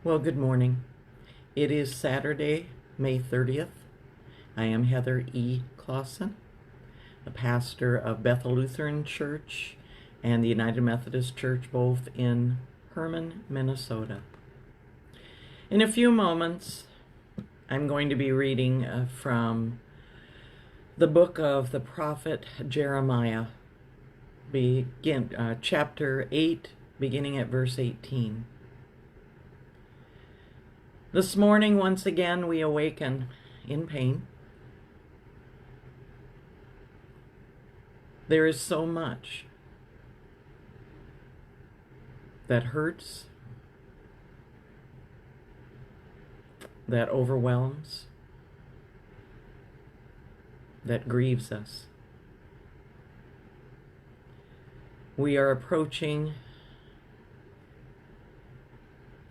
Well, good morning. It is Saturday, May 30th. I am Heather E. Clausen, a pastor of Bethel Lutheran Church and the United Methodist Church, both in Herman, Minnesota. In a few moments, I'm going to be reading from the book of the prophet Jeremiah, chapter 8, beginning at verse 18. This morning, once again, we awaken in pain. There is so much that hurts, that overwhelms, that grieves us. We are approaching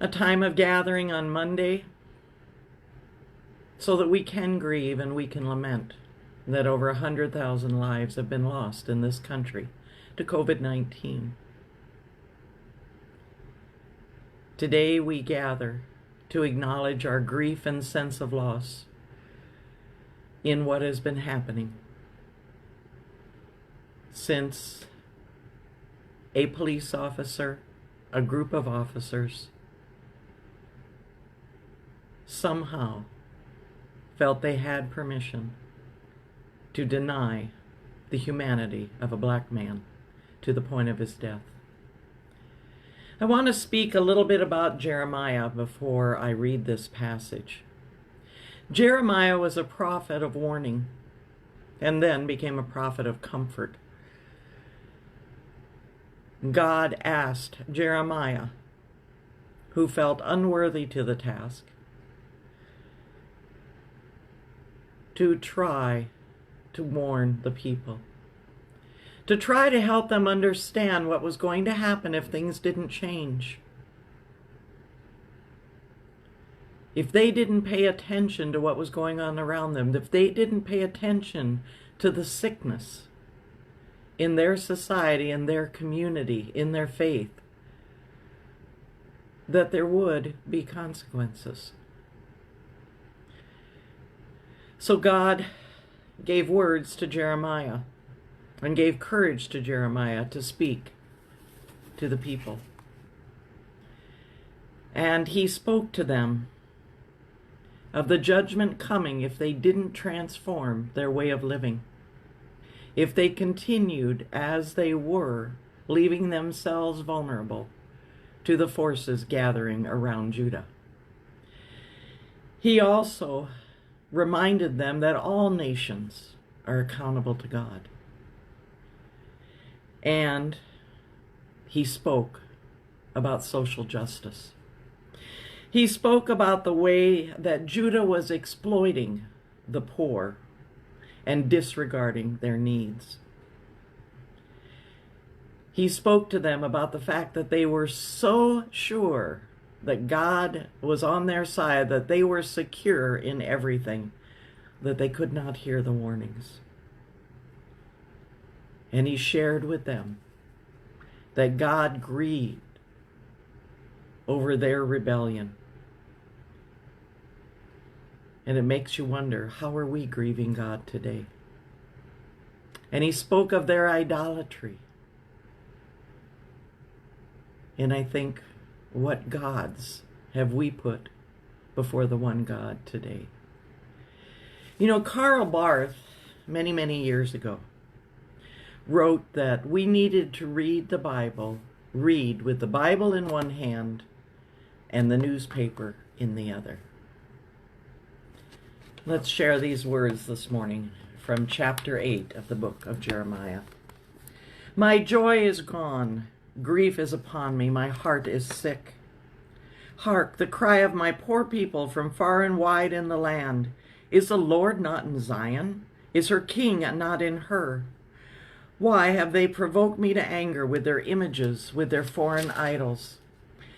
a time of gathering on Monday so that we can grieve and we can lament that over 100,000 lives have been lost in this country to COVID-19. Today we gather to acknowledge our grief and sense of loss in what has been happening since a police officer, a group of officers, somehow felt they had permission to deny the humanity of a black man to the point of his death. I want to speak a little bit about Jeremiah before I read this passage. Jeremiah was a prophet of warning and then became a prophet of comfort. God asked Jeremiah, who felt unworthy to the task, to try to warn the people, to try to help them understand what was going to happen if things didn't change. If they didn't pay attention to what was going on around them, if they didn't pay attention to the sickness in their society, in their community, in their faith, that there would be consequences. So God gave words to Jeremiah and gave courage to Jeremiah to speak to the people. And he spoke to them of the judgment coming if they didn't transform their way of living, if they continued as they were, leaving themselves vulnerable to the forces gathering around Judah. He also reminded them that all nations are accountable to God. And he spoke about social justice. He spoke about the way that Judah was exploiting the poor and disregarding their needs. He spoke to them about the fact that they were so sure that God was on their side, that they were secure in everything, that they could not hear the warnings. And he shared with them that God grieved over their rebellion. And it makes you wonder, how are we grieving God today? And he spoke of their idolatry. And I think, what gods have we put before the one God today? You know, Karl Barth, many, many years ago, wrote that we needed to read the Bible, read with the Bible in one hand and the newspaper in the other. Let's share these words this morning from chapter 8 of the book of Jeremiah. My joy is gone. Grief is upon me, my heart is sick. Hark, the cry of my poor people from far and wide in the land. Is the Lord not in Zion? Is her king not in her? Why have they provoked me to anger with their images, with their foreign idols?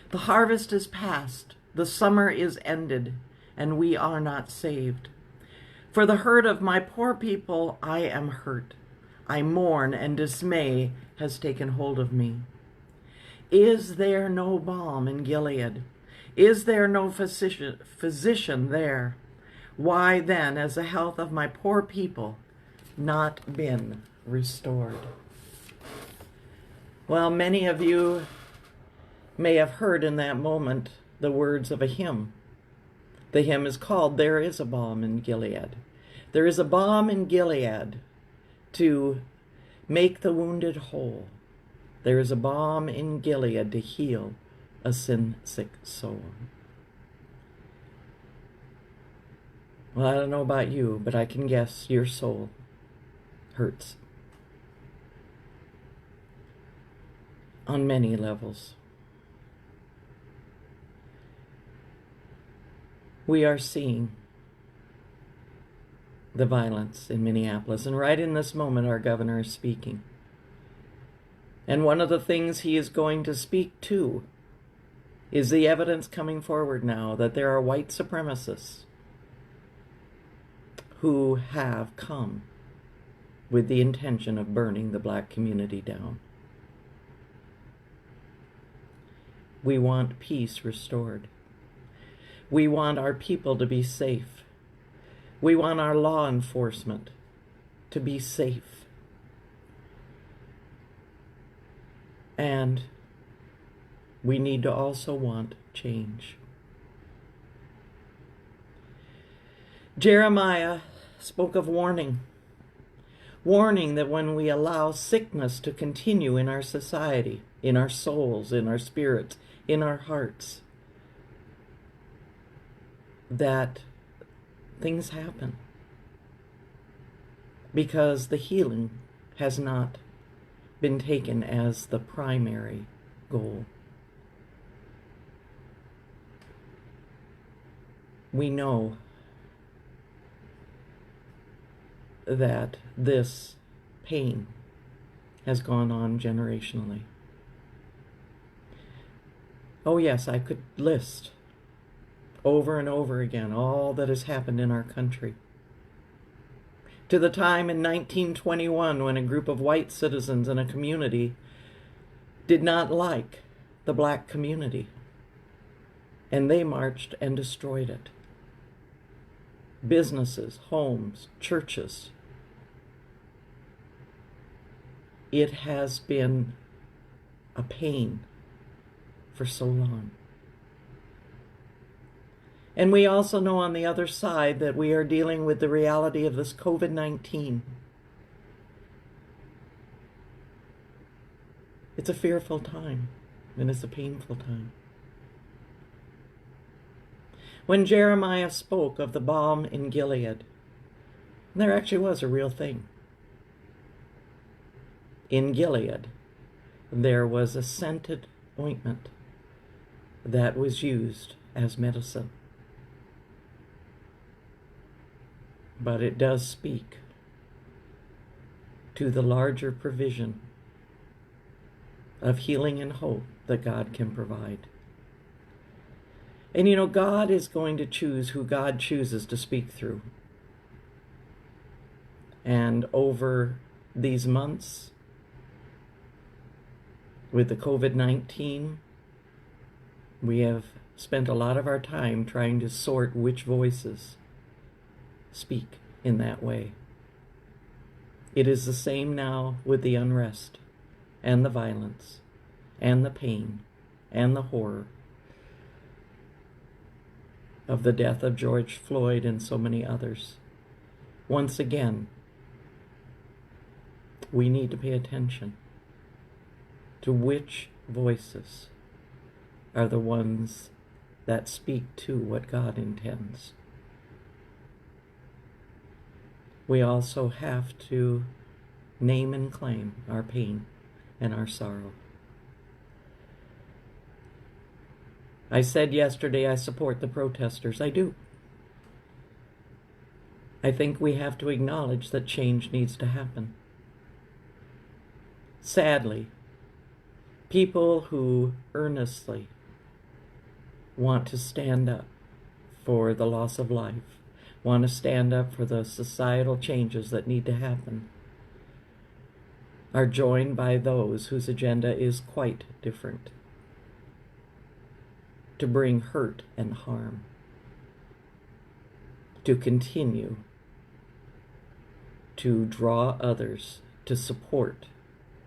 The harvest is past, the summer is ended, and we are not saved. For the hurt of my poor people I am hurt. I mourn, and dismay has taken hold of me. Is there no balm in Gilead? Is there no physician there? Why then has the health of my poor people not been restored? Well, many of you may have heard in that moment the words of a hymn. The hymn is called "There is a Balm in Gilead." There is a balm in Gilead to make the wounded whole. There is a balm in Gilead to heal a sin-sick soul. Well, I don't know about you, but I can guess your soul hurts on many levels. We are seeing the violence in Minneapolis, and right in this moment our governor is speaking. And one of the things he is going to speak to is the evidence coming forward now that there are white supremacists who have come with the intention of burning the black community down. We want peace restored. We want our people to be safe. We want our law enforcement to be safe. And we need to also want change. Jeremiah spoke of warning that when we allow sickness to continue in our society, in our souls, in our spirits, in our hearts, that things happen because the healing has not been taken as the primary goal. We know that this pain has gone on generationally. Oh yes, I could list over and over again all that has happened in our country. To the time in 1921 when a group of white citizens in a community did not like the black community, and they marched and destroyed it. Businesses, homes, churches. It has been a pain for so long. And we also know on the other side that we are dealing with the reality of this COVID-19. It's a fearful time, and it's a painful time. When Jeremiah spoke of the balm in Gilead, there actually was a real thing. In Gilead, there was a scented ointment that was used as medicine. But it does speak to the larger provision of healing and hope that God can provide. And you know, God is going to choose who God chooses to speak through. And over these months, with the COVID-19, we have spent a lot of our time trying to sort which voices speak in that way. It is the same now with the unrest and the violence and the pain and the horror of the death of George Floyd and so many others. Once again, we need to pay attention to which voices are the ones that speak to what God intends. We also have to name and claim our pain and our sorrow. I said yesterday I support the protesters. I do. I think we have to acknowledge that change needs to happen. Sadly, people who earnestly want to stand up for the loss of life, want to stand up for the societal changes that need to happen, are joined by those whose agenda is quite different. to bring hurt and harm, to continue to draw others to support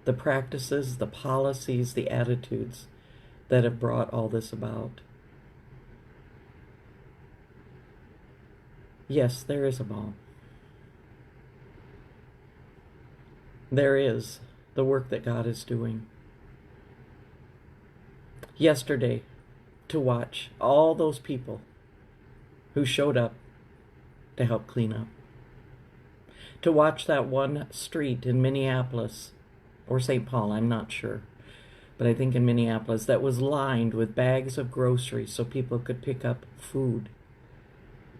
the practices, the policies, the attitudes that have brought all this about. Yes, there is a balm. There is the work that God is doing. Yesterday, to watch all those people who showed up to help clean up. To watch that one street in Minneapolis, or St. Paul, I'm not sure, but I think in Minneapolis, that was lined with bags of groceries so people could pick up food,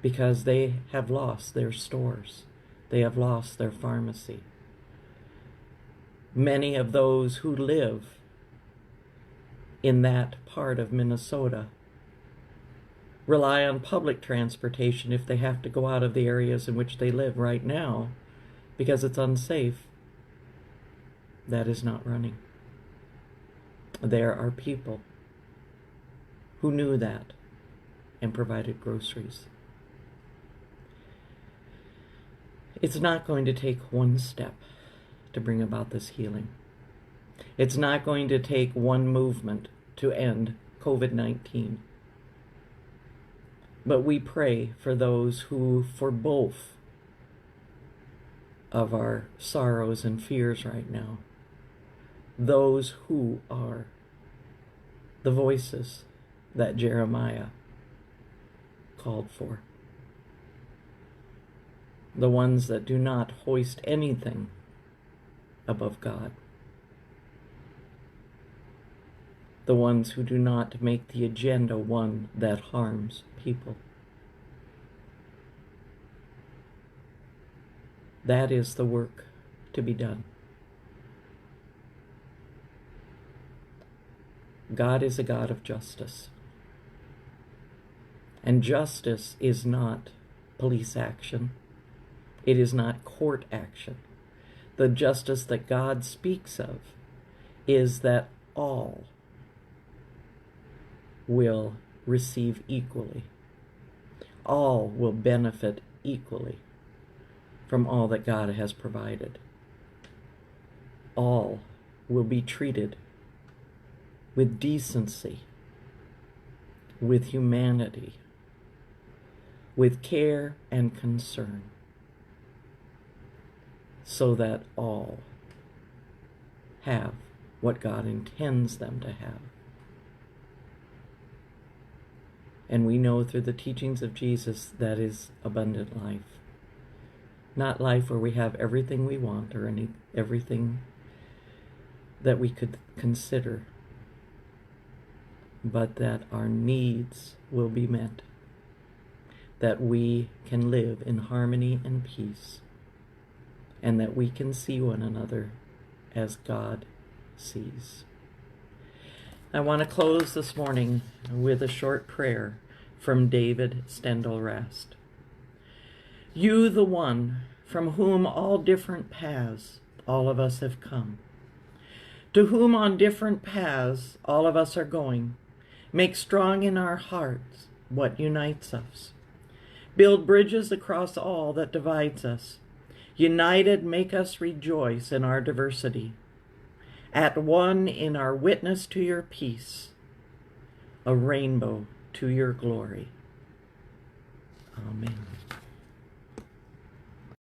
because they have lost their stores. They have lost their pharmacy. Many of those who live in that part of Minnesota rely on public transportation if they have to go out of the areas in which they live right now because it's unsafe. That is not running. There are people who knew that and provided groceries. It's not going to take one step to bring about this healing. It's not going to take one movement to end COVID-19. But we pray for those who, for both of our sorrows and fears right now, those who are the voices that Jeremiah called for, the ones that do not hoist anything above God, the ones who do not make the agenda one that harms people. That is the work to be done. God is a God of justice. And justice is not police action. It is not court action. The justice that God speaks of is that all will receive equally. All will benefit equally from all that God has provided. All will be treated with decency, with humanity, with care and concern, so that all have what God intends them to have. And we know through the teachings of Jesus that is abundant life. Not life where we have everything we want or everything that we could consider, but that our needs will be met, that we can live in harmony and peace, and that we can see one another as God sees. I want to close this morning with a short prayer from David Steindl-Rast. You, the one from whom all different paths all of us have come, to whom on different paths all of us are going, make strong in our hearts what unites us. Build bridges across all that divides us. United, make us rejoice in our diversity. At one in our witness to your peace, a rainbow to your glory. Amen.